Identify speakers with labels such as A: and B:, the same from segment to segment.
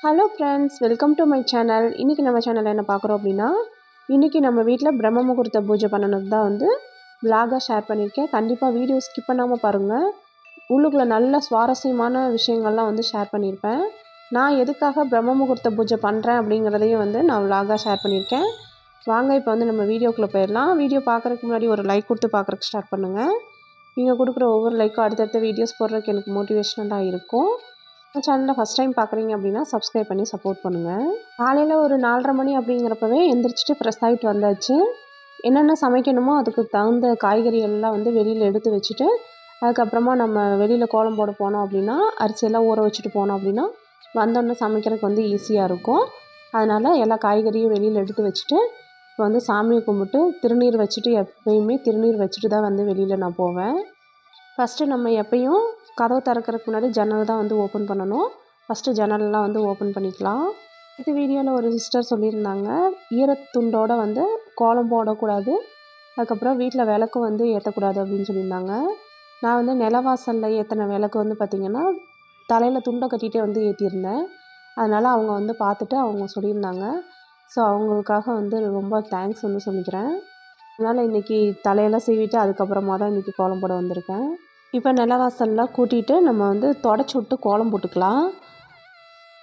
A: Hello friends, welcome to my channel. இன்றைக்கி நம்ம சேனலில் என்ன பார்க்குறோம் அப்படின்னா, இன்றைக்கி நம்ம வீட்டில் பிரம்ம முகூர்த்த பூஜை பண்ணணும் தான் வந்து விலாகாக ஷேர் பண்ணியிருக்கேன். கண்டிப்பாக வீடியோ ஸ்கிப் பண்ணாமல் பாருங்கள். உள்ளுக்குள்ளே நல்ல சுவாரஸ்யமான விஷயங்கள்லாம் வந்து ஷேர் பண்ணியிருப்பேன். நான் எதுக்காக பிரம்ம முகூர்த்த பூஜை பண்ணுறேன் அப்படிங்கிறதையும் வந்து நான் விலாகாக ஷேர் பண்ணியிருக்கேன். வாங்க இப்போ வந்து நம்ம வீடியோக்குள்ளே போயிடலாம். வீடியோ பார்க்குறதுக்கு முன்னாடி ஒரு லைக் கொடுத்து பார்க்குறதுக்கு ஸ்டார்ட் பண்ணுங்கள். நீங்கள் கொடுக்குற ஒவ்வொரு லைக்கும் அடுத்தடுத்த வீடியோஸ் போடுறதுக்கு எனக்கு மோட்டிவேஷனலாக இருக்கும். சேனலில் ஃபஸ்ட் டைம் பார்க்குறீங்க அப்படின்னா சப்ஸ்கிரைப் பண்ணி சப்போர்ட் பண்ணுங்கள். காலையில் ஒரு 4:30 மணி அப்படிங்கிறப்பவே எந்திரிச்சிட்டு ஃப்ரெஷ் ஆகிட்டு வந்தாச்சு. என்னென்ன சமைக்கணுமோ அதுக்கு தகுந்த காய்கறிகள்லாம் வந்து வெளியில் எடுத்து வச்சுட்டு, அதுக்கப்புறமா நம்ம வெளியில் கோலம் போட போனோம் அப்படின்னா அரிசியெல்லாம் ஊற வச்சுட்டு போனோம் அப்படின்னா வந்தோடனே சமைக்கிறதுக்கு வந்து ஈஸியாக இருக்கும். அதனால் எல்லா காய்கறியும் வெளியில் எடுத்து வச்சுட்டு இப்போ வந்து சாமியை கும்பிட்டு திருநீர் வச்சுட்டு, எப்பயுமே திருநீர் வச்சுட்டு தான் வந்து வெளியில் நான் போவேன். ஃபஸ்ட்டு நம்ம எப்பயும் கதவு திறக்கிறதுக்கு முன்னாடி ஜன்னல் தான் வந்து ஓப்பன் பண்ணணும். ஃபஸ்ட்டு ஜன்னல்லாம் வந்து ஓப்பன் பண்ணிக்கலாம். இது வீடியோவில் ஒரு சிஸ்டர் சொல்லியிருந்தாங்க, ஈரத்துண்டோடு வந்து கோலம் போடக்கூடாது, அதுக்கப்புறம் வீட்டில் விளக்கும் வந்து ஏற்றக்கூடாது அப்படின்னு சொல்லியிருந்தாங்க. நான் வந்து நிலவாசலில் ஏற்றின விளக்கு வந்து பார்த்திங்கன்னா தலையில் துண்டை கட்டிகிட்டே வந்து ஏற்றிருந்தேன். அதனால் அவங்க வந்து பார்த்துட்டு அவங்க சொல்லியிருந்தாங்க. ஸோ அவங்களுக்காக வந்து ரொம்ப தேங்க்ஸ் வந்து சொல்லிக்கிறேன். அதனால் இன்றைக்கி தலையெல்லாம் சீவிட்டு அதுக்கப்புறமா தான் இன்றைக்கி கோலம் போட வந்திருக்கேன். இப்போ நிலவாசல்லாம் கூட்டிகிட்டு நம்ம வந்து தொடச்சி விட்டு கோலம் போட்டுக்கலாம்.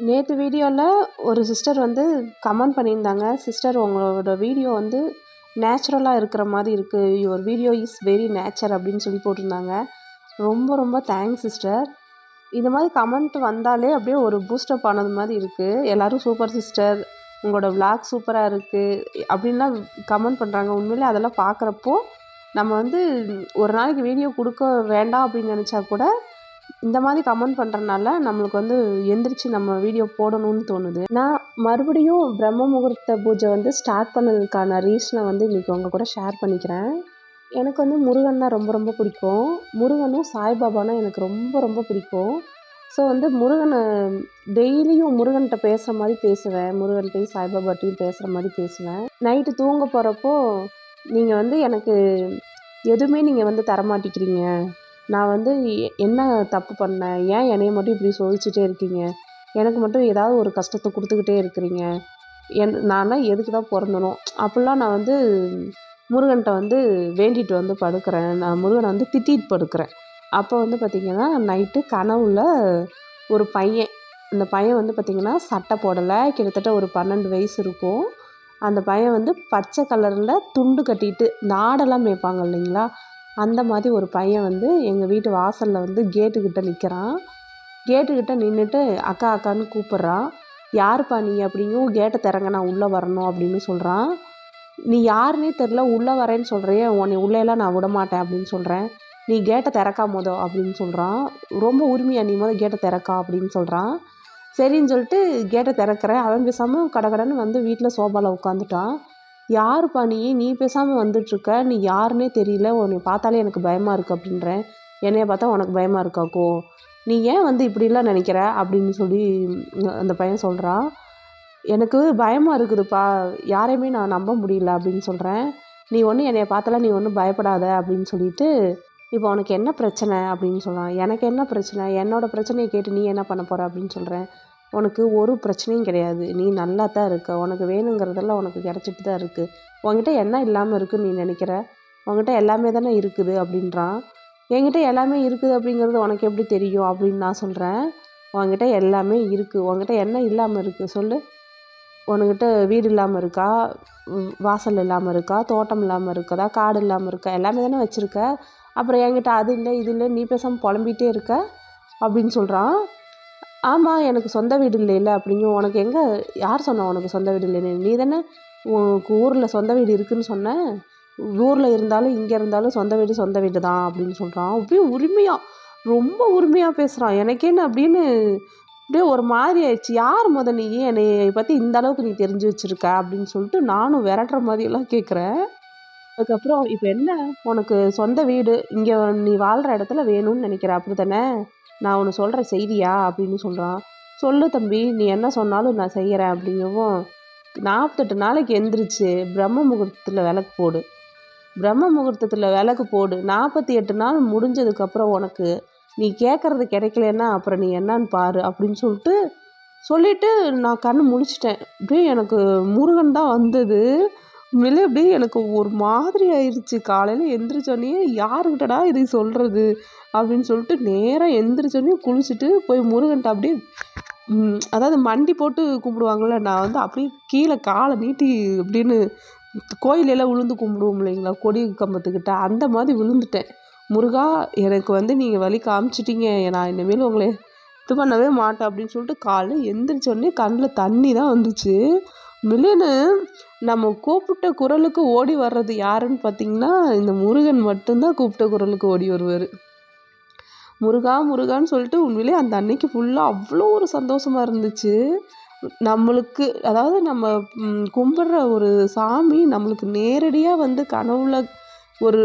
A: நேற்று வீடியோவில் ஒரு சிஸ்டர் வந்து கமெண்ட் பண்ணியிருந்தாங்க, சிஸ்டர் உங்களோட வீடியோ வந்து நேச்சுரலாக இருக்கிற மாதிரி இருக்குது, your video is very nature அப்படின்னு சொல்லி போட்டிருந்தாங்க. ரொம்ப ரொம்ப தேங்க்ஸ் சிஸ்டர். இந்த மாதிரி கமெண்ட் வந்தாலே அப்படியே ஒரு பூஸ்டப் ஆனது மாதிரி இருக்குது. எல்லோரும் சூப்பர் சிஸ்டர், உங்களோட விளாக் சூப்பராக இருக்குது அப்படின்லாம் கமெண்ட் பண்ணுறாங்க. உண்மையிலே அதெல்லாம் பார்க்குறப்போ நம்ம வந்து ஒரு நாளைக்கு வீடியோ கொடுக்க வேண்டாம் அப்படின்னு நினச்சா கூட இந்த மாதிரி கமெண்ட் பண்ணுறதுனால நம்மளுக்கு வந்து எந்திரிச்சு நம்ம வீடியோ போடணும்னு தோணுது. நான் மறுபடியும் பிரம்ம முகூர்த்த பூஜை வந்து ஸ்டார்ட் பண்ணதுக்கான ரீசனை வந்து இன்றைக்கி உங்கள் கூட ஷேர் பண்ணிக்கிறேன். எனக்கு வந்து முருகன்னா ரொம்ப ரொம்ப பிடிக்கும். முருகனும் சாய்பாபானா எனக்கு ரொம்ப ரொம்ப பிடிக்கும். ஸோ வந்து முருகனை டெய்லியும் முருகன்கிட்ட பேசுகிற மாதிரி பேசுவேன், முருகன்கிட்டையும் சாய்பாபாட்டையும் பேசுகிற மாதிரி பேசுவேன். நைட்டு தூங்க போகிறப்போ நீங்கள் வந்து எனக்கு எதுவுமே நீங்கள் வந்து தரமாட்டிக்கிறீங்க, நான் வந்து என்ன தப்பு பண்ணேன், ஏன் என்னைய மட்டும் இப்படி சோதிச்சுட்டே இருக்கீங்க, எனக்கு மட்டும் ஏதாவது ஒரு கஷ்டத்தை கொடுத்துக்கிட்டே இருக்கிறீங்க, நான்லாம் எதுக்கு தான் பிறந்தனோ அப்படிலாம் நான் வந்து முருகன்கிட்ட வந்து வேண்டிட்டு வந்து படுக்கிறேன். நான் முருகனை வந்து திட்டிகிட்டு படுக்கிறேன். அப்போ வந்து பார்த்திங்கன்னா நைட்டு கனவுல ஒரு பையன், அந்த பையன் வந்து பார்த்திங்கன்னா சட்டை போடலை, கிட்டத்தட்ட ஒரு 12 வயசு இருக்கும். அந்த பையன் வந்து பச்சை கலரில் துண்டு கட்டிட்டு நாடெல்லாம் மேய்ப்பாங்க இல்லைங்களா, அந்த மாதிரி ஒரு பையன் வந்து எங்கள் வீட்டு வாசலில் வந்து கேட்டுக்கிட்ட நிற்கிறான். கேட்டுக்கிட்ட நின்றுட்டு அக்கா அக்கான்னு கூப்பிட்றான். யாருப்பா நீ அப்படிங்கும், கேட்டை திறங்க நான் உள்ளே வரணும் அப்படின்னு சொல்கிறான். நீ யாருன்னே தெரில, உள்ளே வரேன்னு சொல்கிறியே, உன்னை உள்ளேலாம் நான் விடமாட்டேன் அப்படின்னு சொல்கிறேன். நீ கேட்டை திறக்கா அப்படின்னு சொல்கிறான். ரொம்ப உரிமையாக நீ கேட்டை திறக்கா அப்படின்னு சொல்கிறான். சரின்னு சொல்லிட்டு கேட்டை திறக்கிறேன். அவன் பேசாமல் கடகடன்னு வந்து வீட்டில் சோபாவில் உட்காந்துட்டான். யாருப்பா நீ பேசாமல் வந்துட்டுருக்க, நீ யாருன்னே தெரியல, உன்னை பார்த்தாலே எனக்கு பயமாக இருக்குது அப்படின்றேன். என்னைய பார்த்தா உனக்கு பயமாக இருக்காக்கோ, நீ ஏன் வந்து இப்படிலாம் நினைக்கிற அப்படின்னு சொல்லி அந்த பையன் சொல்கிறான். எனக்கு பயமாக இருக்குதுப்பா, யாரையுமே நான் நம்ப முடியல அப்படின்னு சொல்கிறேன். நீ ஒன்றும் என்னைய பார்த்தாலாம் நீ ஒன்றும் பயப்படாத அப்படின்னு சொல்லிட்டு, இப்போ உனக்கு என்ன பிரச்சனை அப்படின்னு சொல்கிறான். எனக்கு என்ன பிரச்சனை, என்னோடய பிரச்சனையை கேட்டு நீ என்ன பண்ண போகிற அப்படின்னு சொல்கிறேன். உனக்கு ஒரு பிரச்சனையும் கிடையாது, நீ நல்லா தான் இருக்க, உனக்கு வேணுங்கிறதெல்லாம் உனக்கு கிடச்சிட்டு தான் இருக்குது, உன்கிட்ட என்ன இல்லாமல் இருக்குதுன்னு நீ நினைக்கிற, உன்கிட்ட எல்லாமே தானே இருக்குது அப்படின்றான். என்கிட்ட எல்லாமே இருக்குது அப்படிங்கிறது உனக்கு எப்படி தெரியும் அப்படின்னு நான் சொல்கிறேன். உன்கிட்ட எல்லாமே இருக்குது, உன்கிட்ட என்ன இல்லாமல் இருக்குது சொல்லு, உனக்கிட்ட வீடு இல்லாமல் இருக்கா, வாசல் இல்லாமல் இருக்கா, தோட்டம் இல்லாமல் இருக்குதா, காடு இல்லாமல் இருக்கா, எல்லாமே தானே வச்சுருக்க, அப்புறம் என்கிட்ட அது இல்லை இது இல்லை நீ பேசாமல் புலம்பிகிட்டே இருக்க அப்படின்னு சொல்கிறான். ஆமாம், எனக்கு சொந்த வீடு இல்லைல்ல அப்படிங்கும். உனக்கு எங்கே, யார் சொன்னா உனக்கு சொந்த வீடு இல்லைன்னு, நீ தானே உனக்கு ஊரில் சொந்த வீடு இருக்குதுன்னு சொன்ன, ஊரில் இருந்தாலும் இங்கே இருந்தாலும் சொந்த வீடு தான் அப்படின்னு சொல்கிறான். அப்படியே உரிமையாக, ரொம்ப உரிமையாக பேசுகிறான். எனக்கு என்ன அப்படின்னு அப்படியே ஒரு மாதிரி ஆயிடுச்சு. யார் நீ என்னை பற்றி இந்த அளவுக்கு நீ தெரிஞ்சு வச்சுருக்க அப்படின்னு சொல்லிட்டு நானும் விரட்டுற மாதிரியெல்லாம் கேட்குறேன். அதுக்கப்புறம் இப்போ என்ன, உனக்கு சொந்த வீடு இங்கே நீ வாழ்கிற இடத்துல வேணும்னு நினைக்கிற அப்படி தானே, நான் ஒன்று சொல்கிற செய்தியா அப்படின்னு சொல்கிறான். சொல்லு தம்பி, நீ என்ன சொன்னாலும் நான் செய்கிறேன் அப்படிங்கவும், 48 நாளைக்கு எந்திரிச்சு பிரம்ம முகூர்த்தத்தில் விளக்கு போடு, பிரம்ம முகூர்த்தத்தில் விளக்கு போடு, 48 நாள் முடிஞ்சதுக்கப்புறம் உனக்கு நீ கேட்குறது கிடைக்கலன்னா அப்புறம் நீ என்னான்னு பாரு அப்படின்னு சொல்லிட்டு சொல்லிவிட்டு நான் கண்ணு முழிச்சிட்டேன். அப்படியே எனக்கு முருகன் தான் வந்தது. உண்மையிலே அப்படியே எனக்கு ஒரு மாதிரி ஆயிடுச்சு. காலையில் எந்திரிச்சோடனே யாருக்கிட்டடா இதை சொல்கிறது அப்படின்னு சொல்லிட்டு நேராக எந்திரிச்சோடனே குளிச்சுட்டு போய் முருகன்ட்ட அப்படியே அதாவது மண்டி போட்டு கும்பிடுவாங்கள்ல, நான் வந்து அப்படியே கீழே காலை நீட்டி அப்படின்னு கோயிலெல்லாம் விழுந்து கும்பிடுவோம் இல்லைங்களா, கொடி கம்பத்துக்கிட்ட, அந்த மாதிரி விழுந்துட்டேன். முருகா, எனக்கு வந்து நீங்கள் வழி காமிச்சிட்டீங்க, நான் இனிமேல் உங்களை இது பண்ணவே மாட்டேன் அப்படின்னு சொல்லிட்டு காலைல எந்திரிச்சோடனே கண்ணில் தண்ணி தான் வந்துச்சு. மில்லுன்னு நம்ம கூப்பிட்ட குரலுக்கு ஓடி வர்றது யாருன்னு பார்த்தீங்கன்னா, இந்த முருகன் மட்டும்தான் கூப்பிட்ட குரலுக்கு ஓடி வருவார். முருகா முருகான்னு சொல்லிட்டு உண்மையிலே அந்த அன்னைக்கு ஃபுல்லாக அவ்வளோ ஒரு சந்தோஷமாக இருந்துச்சு. நம்மளுக்கு அதாவது நம்ம கும்பிட்ற ஒரு சாமி நம்மளுக்கு நேரடியாக வந்து கனவுல ஒரு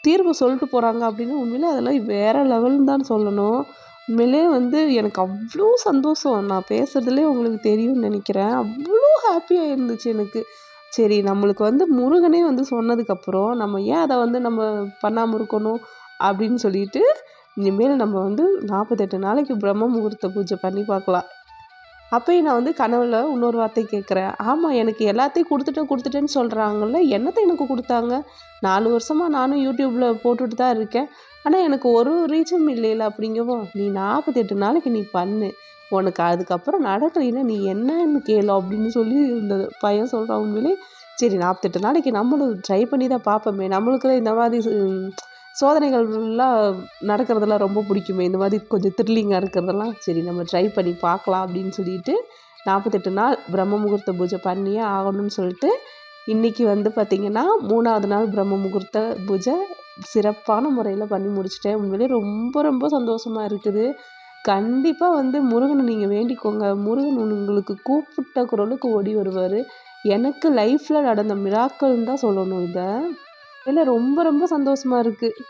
A: தீர்வு சொல்லிட்டு போகிறாங்க அப்படின்னா உண்மையிலே அதெல்லாம் வேறு லெவல்னு தான் சொல்லணும். உண்மையிலே வந்து எனக்கு அவ்வளோ சந்தோஷம். நான் பேசுகிறதுலே உங்களுக்கு தெரியும்னு நினைக்கிறேன். அவ்வளோ ஹாப்பியாக இருந்துச்சு எனக்கு. சரி, நம்மளுக்கு வந்து முருகனே வந்து சொன்னதுக்கப்புறம் நம்ம ஏன் அதை வந்து நம்ம பண்ணாமல் இருக்கணும் அப்படின்னு சொல்லிட்டு, இனிமேல் நம்ம வந்து 48 நாளைக்கு பிரம்ம முகூர்த்த பூஜை பண்ணி பார்க்கலாம். அப்பயும் நான் வந்து கனவுல இன்னொரு வார்த்தை கேட்குறேன். ஆமாம், எனக்கு எல்லாத்தையும் கொடுத்துட்டேன்னு சொல்கிறாங்கல்ல, என்னத்தை எனக்கு கொடுத்தாங்க? 4 வருஷமாக நானும் யூடியூப்பில் போட்டுட்டு தான் இருக்கேன். ஆனால் எனக்கு ஒரு ரீச்சும் இல்லைல்ல. அப்படிங்கவும், நீ 48 நாளைக்கு நீ பண்ணு, உனக்கு அதுக்கப்புறம் நடக்கலைன்னா நீ என்னன்னு கேளு அப்படின்னு சொல்லி இந்த பையன் சொல்கிறான். உண்மையிலே சரி, 48 நாளைக்கு நம்மளும் ட்ரை பண்ணி தான் பார்ப்போமே, நம்மளுக்கு தான் இந்த மாதிரி சோதனைகள்லாம் நடக்கிறதெல்லாம் ரொம்ப பிடிக்குமே, இந்த மாதிரி கொஞ்சம் த்ரில்லிங்காக இருக்கிறதெல்லாம். சரி, நம்ம ட்ரை பண்ணி பார்க்கலாம் அப்படின்னு சொல்லிட்டு 48 நாள் பிரம்ம முகூர்த்த பூஜை பண்ணியே ஆகணும்னு சொல்லிட்டு இன்றைக்கி வந்து பார்த்திங்கன்னா 3ஆவது நாள் பிரம்ம முகூர்த்த பூஜை சிறப்பான முறையில் பண்ணி முடிச்சிட்டேன். உண்மையிலே ரொம்ப ரொம்ப சந்தோஷமாக இருக்குது. கண்டிப்பாக வந்து முருகனை நீங்கள் வேண்டிக்கோங்க. முருகன் உங்களுக்கு கூப்பிட்ட குரலுக்கு ஓடி வருவார். எனக்கு லைஃப்பில் நடந்த மிராக்கள்னு தான் சொல்லணும் இதை. இல்லை, ரொம்ப ரொம்ப சந்தோஷமாக இருக்குது.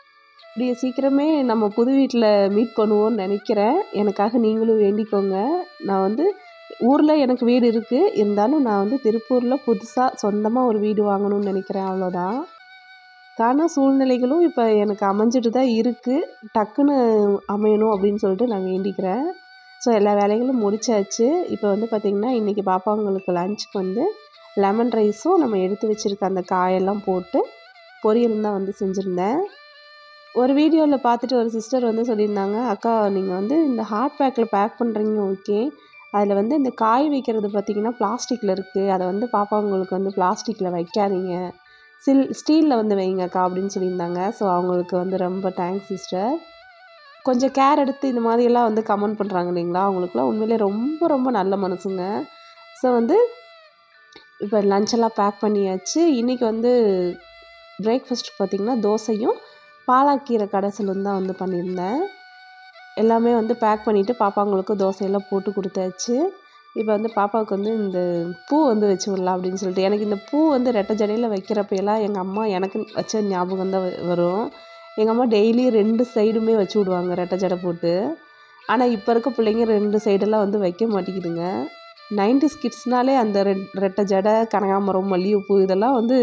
A: இப்படியே சீக்கிரமே நம்ம புது வீட்டில் மீட் பண்ணுவோன்னு நினைக்கிறேன். எனக்காக நீங்களும் வேண்டிக்கோங்க. நான் வந்து ஊரில் எனக்கு வீடு இருக்குது, இருந்தாலும் நான் வந்து திருப்பூரில் புதுசாக சொந்தமாக ஒரு வீடு வாங்கணும்னு நினைக்கிறேன், அவ்வளோதான். சூழ்நிலைகளும் இப்போ எனக்கு அமைஞ்சிட்டு தான் இருக்குது. டக்குன்னு அமையணும் அப்படின்னு சொல்லிட்டு நான் வேண்டிக்கிறேன். ஸோ எல்லா வேலைகளும் முடிச்சாச்சு. இப்போ வந்து பார்த்திங்கன்னா இன்றைக்கி பாப்பாங்களுக்கு லஞ்சுக்கு வந்து லெமன் ரைஸும் நம்ம எடுத்து வச்சுருக்க அந்த காயெல்லாம் போட்டு பொரியலும் தான் வந்து செஞ்சுருந்தேன். ஒரு வீடியோவில் பார்த்துட்டு ஒரு சிஸ்டர் வந்து சொல்லியிருந்தாங்க, அக்கா நீங்கள் வந்து இந்த ஹாட் பேக்கில் பேக் பண்ணுறீங்க ஓகே, அதில் வந்து இந்த காய் வைக்கிறது பார்த்திங்கன்னா பிளாஸ்டிக்கில் இருக்குது, அதை வந்து பாப்பாங்களுக்கு வந்து பிளாஸ்டிக்கில் வைக்காதீங்க, ஸ்டீலில் வந்து வைங்கக்கா அப்படின்னு சொல்லியிருந்தாங்க. ஸோ அவங்களுக்கு வந்து ரொம்ப தேங்க்ஸ் சிஸ்டர். கொஞ்சம் கேர் எடுத்து இந்த மாதிரியெல்லாம் வந்து கமெண்ட் பண்ணுறாங்க இல்லைங்களா, அவங்களுக்குலாம் உண்மையிலே ரொம்ப ரொம்ப நல்ல மனசுங்க. ஸோ வந்து இப்போ லஞ்செல்லாம் பேக் பண்ணியாச்சு. இன்றைக்கி வந்து பிரேக்ஃபாஸ்ட் பார்த்திங்கன்னா தோசையும் பாலாக்கீரை கடைசலும் தான் வந்து பண்ணியிருந்தேன். எல்லாமே வந்து பேக் பண்ணிவிட்டு பாப்பாங்களுக்கு தோசையெல்லாம் போட்டு கொடுத்தாச்சு. இப்போ வந்து பாப்பாவுக்கு வந்து இந்த பூ வந்து வச்சு விடலாம் அப்படின்னு சொல்லிட்டு, எனக்கு இந்த பூ வந்து ரெட்டை ஜடையில் வைக்கிறப்பெல்லாம் எங்கள் அம்மா எனக்கு வச்ச ஞாபகம் தான் வரும். எங்கள் அம்மா டெய்லி 2 சைடுமே வச்சு விடுவாங்க ரெட்டை ஜடை போட்டு. ஆனால் இப்போ இருக்க பிள்ளைங்க 2 சைடெல்லாம் வந்து வைக்க மாட்டேங்குதுங்க. 90s கிட்ஸ்னாலே அந்த ரெட்டை ஜடை, கனகாம்பரம், மல்லிகைப்பூ இதெல்லாம் வந்து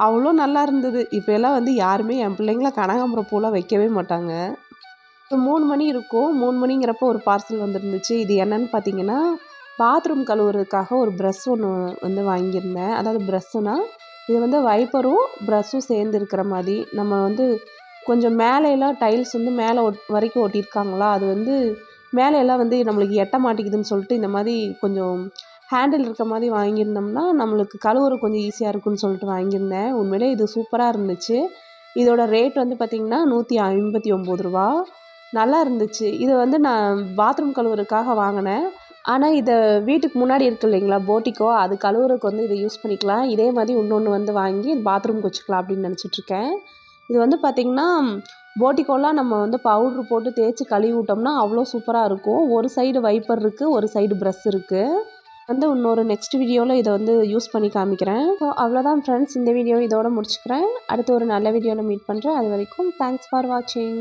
A: அவ்வளோ நல்லா இருந்தது. இப்போ எல்லாம் வந்து யாருமே என் பிள்ளைங்களாம் கனகாம்பரம் பூலாம் வைக்கவே மாட்டாங்க. இப்போ 3 மணி இருக்கும். 3 மணிங்கிறப்போ ஒரு பார்சல் வந்துருந்துச்சு. இது என்னன்னு பார்த்தீங்கன்னா, பாத்ரூம் கழுவுறதுக்காக ஒரு ப்ரஷ் ஒன்று வந்து வாங்கியிருந்தேன். அதாவது ப்ரஷ்ஷுனா, இது வந்து வைப்பரும் ப்ரஷ்ஷும் சேர்ந்து இருக்கிற மாதிரி. நம்ம வந்து கொஞ்சம் மேலேலாம் டைல்ஸ் வந்து மேலே வரைக்கும் ஒட்டியிருக்காங்களா, அது வந்து மேலே எல்லாம் வந்து நம்மளுக்கு எட்ட மாட்டேங்குதுன்னு சொல்லிட்டு இந்த மாதிரி கொஞ்சம் ஹேண்டில் இருக்க மாதிரி வாங்கியிருந்தோம்னா நம்மளுக்கு கழுவுற கொஞ்சம் ஈஸியாக இருக்குன்னு சொல்லிட்டு வாங்கியிருந்தேன். உண்மையிலே இது சூப்பராக இருந்துச்சு. இதோட ரேட் வந்து பார்த்திங்கன்னா ரூ. 159. நல்லா இருந்துச்சு. இது வந்து நான் பாத்ரூம் கழுவுறதுக்காக வாங்கினேன். ஆனால் இதை வீட்டுக்கு முன்னாடி இருக்குது இல்லைங்களா போர்டிகோ, அது கழுவுறதுக்கு வந்து இதை யூஸ் பண்ணிக்கலாம். இதே மாதிரி இன்னொன்று வந்து வாங்கி பாத்ரூம்க்கு வச்சுக்கலாம் அப்படின்னு நினச்சிட்ருக்கேன். இது வந்து பார்த்திங்கன்னா போர்டிகோலாம் நம்ம வந்து பவுட்ரு போட்டு தேய்ச்சி கழுவி விட்டோம்னா அவ்வளோ சூப்பராக இருக்கும். ஒரு சைடு வைப்பர் இருக்குது, ஒரு சைடு ப்ரஷ் இருக்குது. வந்து இன்னொரு நெக்ஸ்ட் வீடியோவில் இதை வந்து யூஸ் பண்ணி காமிக்கிறேன். ஸோ அவ்வளோதான் ஃப்ரெண்ட்ஸ், இந்த வீடியோ இதோட முடிச்சுக்கிறேன். அடுத்து ஒரு நல்ல வீடியோவில் மீட் பண்ணுறேன். அது வரைக்கும் தேங்க்ஸ் ஃபார் வாட்சிங்.